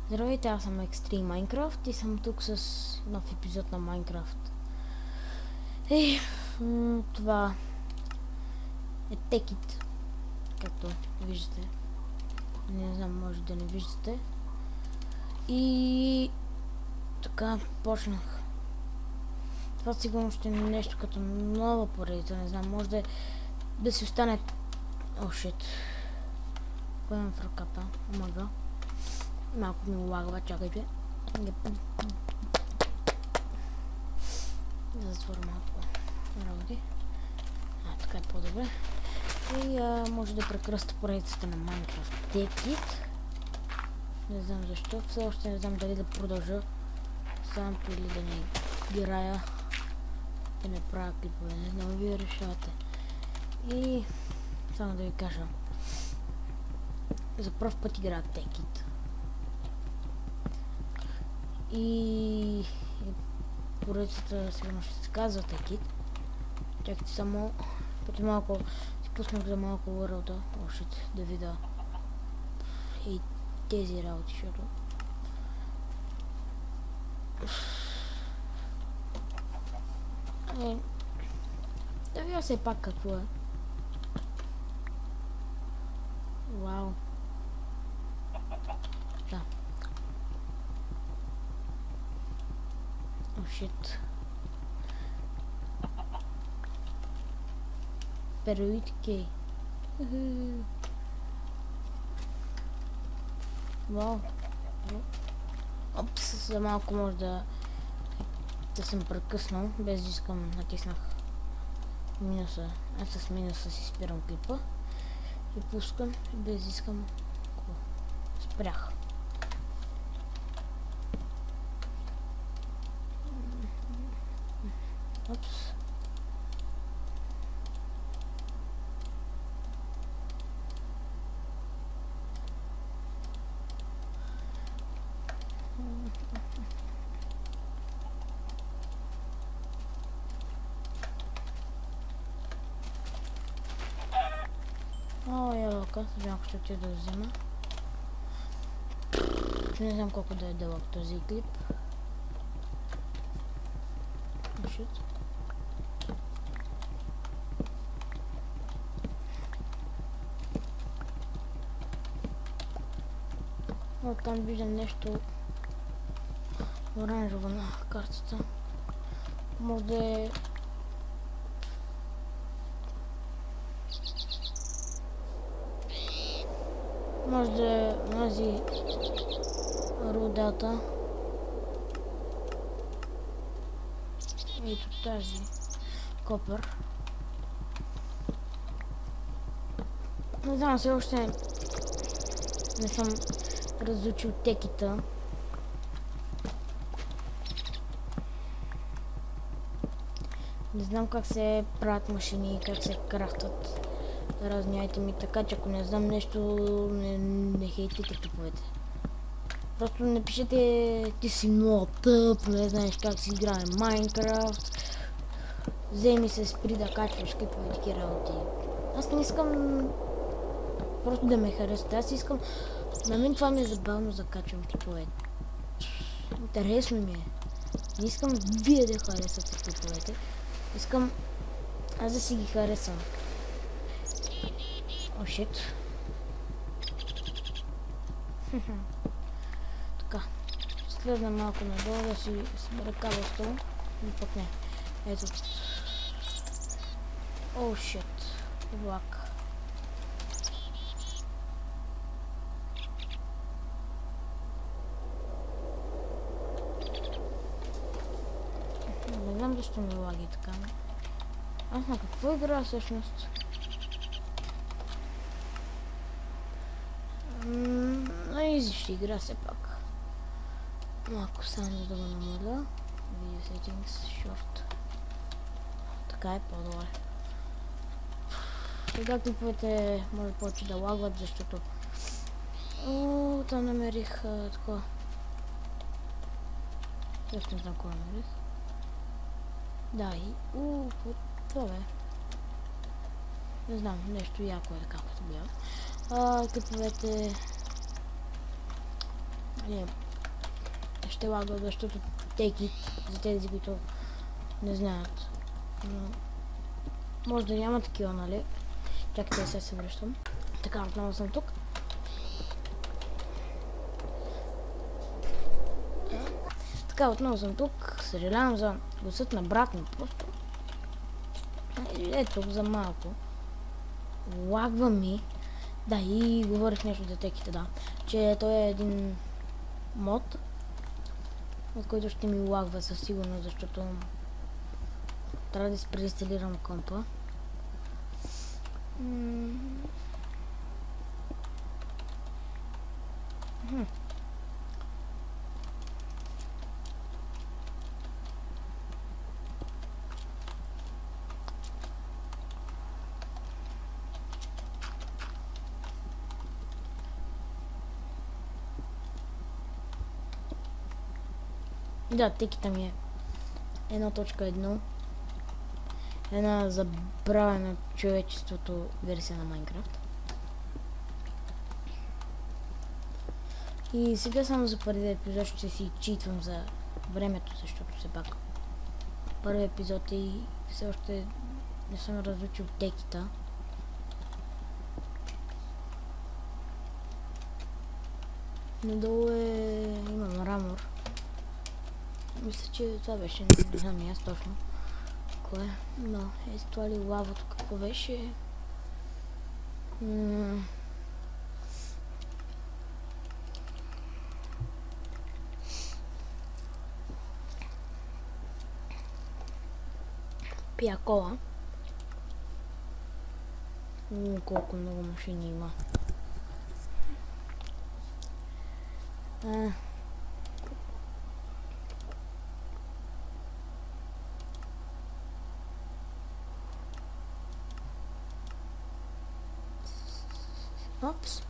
Здравейте, аз съм Extreme Minecraft и съм тук с нов епизод на Minecraft. Това е Tekit, както виждате. Не знам, може да не виждате. И така почнах. Това сигурно ще е нещо като нова поредица, не знам, може да си остане... О, shit. Кой имам в ръката? Омага. Малко ми лагва, чакайте. Да затворя малко работи. Така е по-добре. И може да прекръста поредицата на Minecraft Tekit. Не знам защо. Все още не знам дали да продължа сам или да не играя. Да не правя клипове. Не знам, вие решавате. И само да ви кажа. За пръв път играя Tekit. И поредицата сигурно ще се казва Tekit. Чакайте само преди малко си пуснах за малко world още да видя и тези работи, защото да видя все пак какво е. Вау. Да. О, шит. Пероид кей. Вау. Опс, за малко може да съм прекъснал, без да искам, натиснах минуса. Аз с минуса си спирам клипа и пускам, без да искам. Спрях. Опс. О, ябълка, малко ще отида да взема. Не знам колко да е дълъг този клип. О, там виждам нещо оранжево на картата. Може да е... Може да е тази рудата. Ето тази копър. Не знам, все още не съм разучил текита. Не знам как се правят машини, как се крафтат разни айтеми, така че ако не знам нещо, не хейтите клиповете. Просто не пишете, ти си много тъп, не знаеш как си играе Minecraft. Вземи се, спри да качваш клипове, такива работи. Аз не искам просто да ме харесате, аз искам... На мен това ми е забавно да качвам клипове. Интересно ми е. Не искам вие да харесате клиповете. Искам аз да си ги харесвам. О, шит. Така. Слезна малко надолу да си събера кабелство. Но пък не. Ето. О, шит. Влак. Не знам защо ми лаги така. Аз на какво играя всъщност? На изи ще игра все пак. Малко само да го намаля. Video settings, short. Така е по-добре. Сега клиповете може повече да лагват, защото... О, там намерих такова. Също не знам какво намерих. Да, и... това бе. Не знам, нещо яко е, както гледам. Клиповете Нали, ще лагва, защото теки, за тези, които не знаят. Но може да няма такива, нали? Чакайте, сега се връщам. Така, отново съм тук. Така, отново съм тук. Съжалявам за гласът на брат ми. Просто ето за малко. Лагва ми. Да, и говорих нещо за теките, да. Че той е един мод, от който ще ми лагва със сигурност, защото трябва да си преинсталирам компа. Да, теките ми е 1.1. Една забравена човечеството версия на Майнкрафт. И сега само за първи епизод ще си читвам за времето, защото все пак първи епизод и все още не съм разучил текста. Надолу има мрамор. Мисля, че това беше, не знам и аз точно кое, но е това ли лавото, какво беше? Пия кола. Колко много машини има. Опс.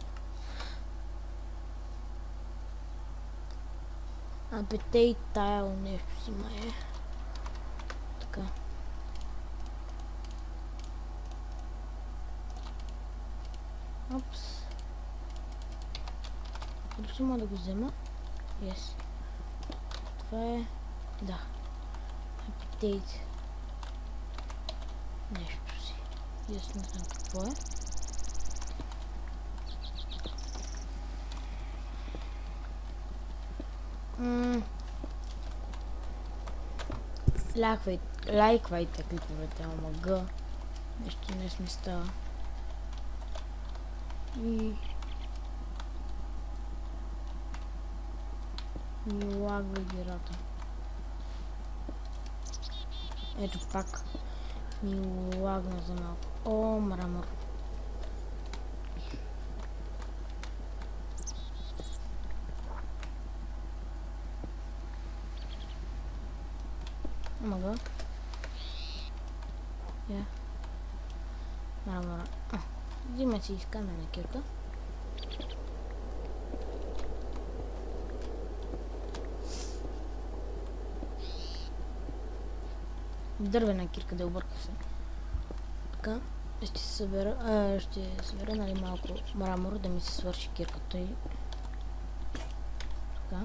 Абе, и тайл нещо си мае. Така. Опс. Дали мога да го взема? Yes. Това е... Да. Апетейт. Нещо си. Yes, не знам какво е. Лайквайте клиповете, ама Г. Нещо не ми става. И ми лагва играта. Ето пак ми лагна за малко. О, мрамор. Мога. Я. Мрамора. Взима си изкамена кирка. Дървена кирка, да обърка се. Така. Ще събера нали малко мрамор да ми се свърши кирката и... Така.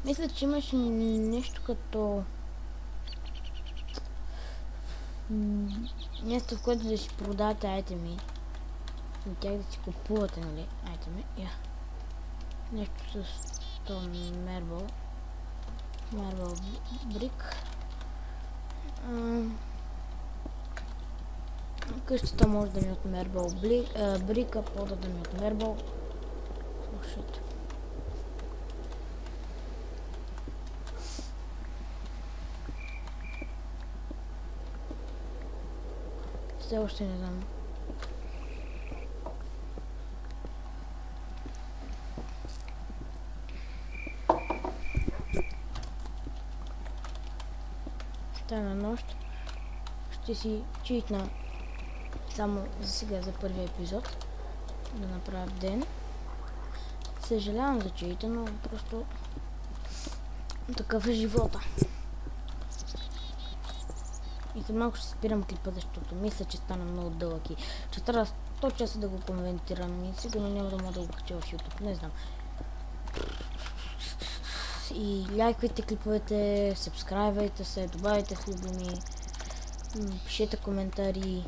Мисля, че имаш нещо като... Място, в което да си продавате айтеми. От тях да си купувате, нали, айтеми. Нещо с този мербъл. Мербъл брик. Къщата може да ми от мербъл брика, пода да ми от мербъл. Слушайте. Все още не знам. Тайна нощ. Ще си читна само за сега, за първия епизод. Да направя ден. Съжалявам за чита, но просто такъв е живота. И след малко ще спирам клипа, защото мисля, че стана много дълъг и че трябва 100 часа да го коментирам и сигурно няма да мога да го кача в YouTube, не знам. И лайквайте клиповете, сабскрайбвайте се, добавяйте с любими, пишете коментари. И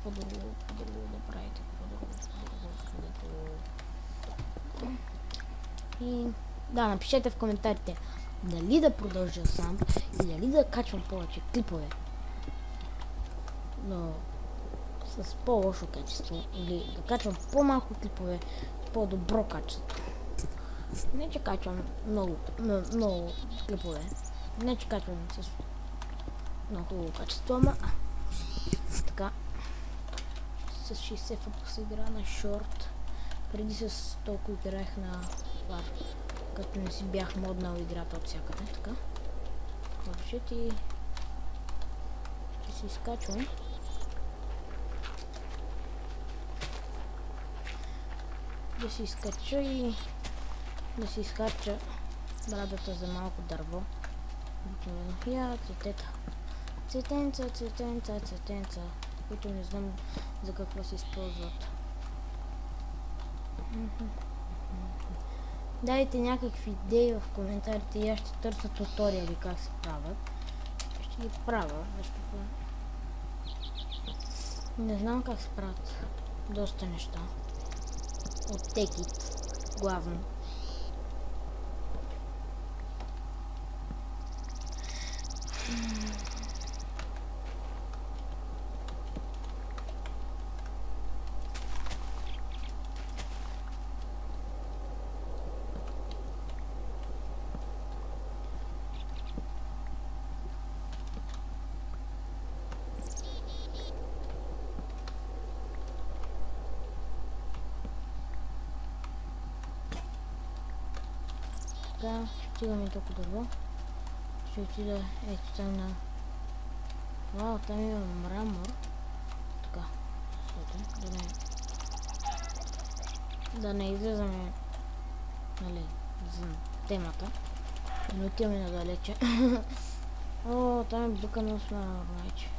по-друго да правите, И да, напишете в коментарите дали да продължа сам и дали да качвам повече клипове, но с по-лошо качество, или да качвам по-малко клипове с по-добро качество. Не че качвам много клипове, не че качвам с много хубаво качество, ама така с 60 фокус игра на шорт. Преди с толкова играх на фар, като не си бях моднал играта от всякъде, така. Въобще и ще си изкачвам. Да си изкача и да си изкача брадата за малко дърво. Я, цветета. Цветенца, които не знам за какво се използват. Дайте някакви идеи в коментарите и аз ще търся туториали как се правят. Ще ги правя, защото не знам как се правят доста неща. От Tekit главно. Така, стигаме толкова дърво. Ще отида ето там на... Вау, там има мрамор. Така, да не излизаме, нали, за темата. Да не отиваме надалече. О, там е бъкано с мрамор, майче.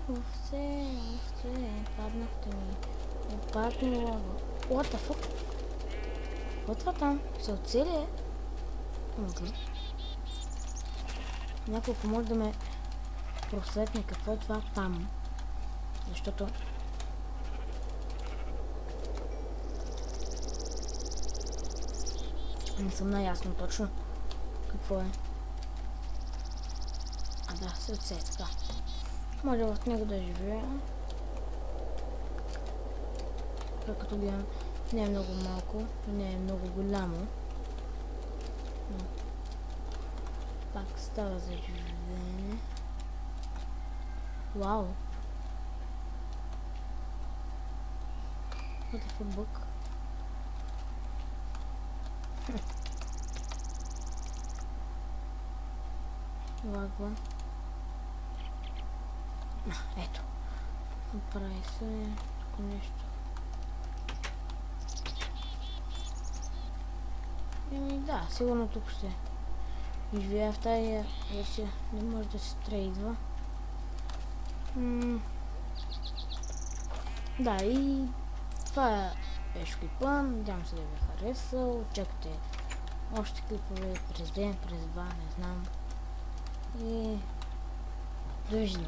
Овце, паднахте ми. Падни лава. What the fuck? Това там се оцели е. Няколко може да ме просветне какво е това там. Защото не съм наясно точно какво е. А да, сърце е така. Може в него да живея. Като гледам, не е много малко, не е много голямо. Но пак става за живеене. Вау! What the fuck? Лагва. Ето. Прави се тук нещо. Да, сигурно тук ще живея в тази версия. Не може да се трейдва. Да, и това беше клипа. Надявам се да ви е харесал. Чакайте още клипове през ден, през два, не знам. И довиждане.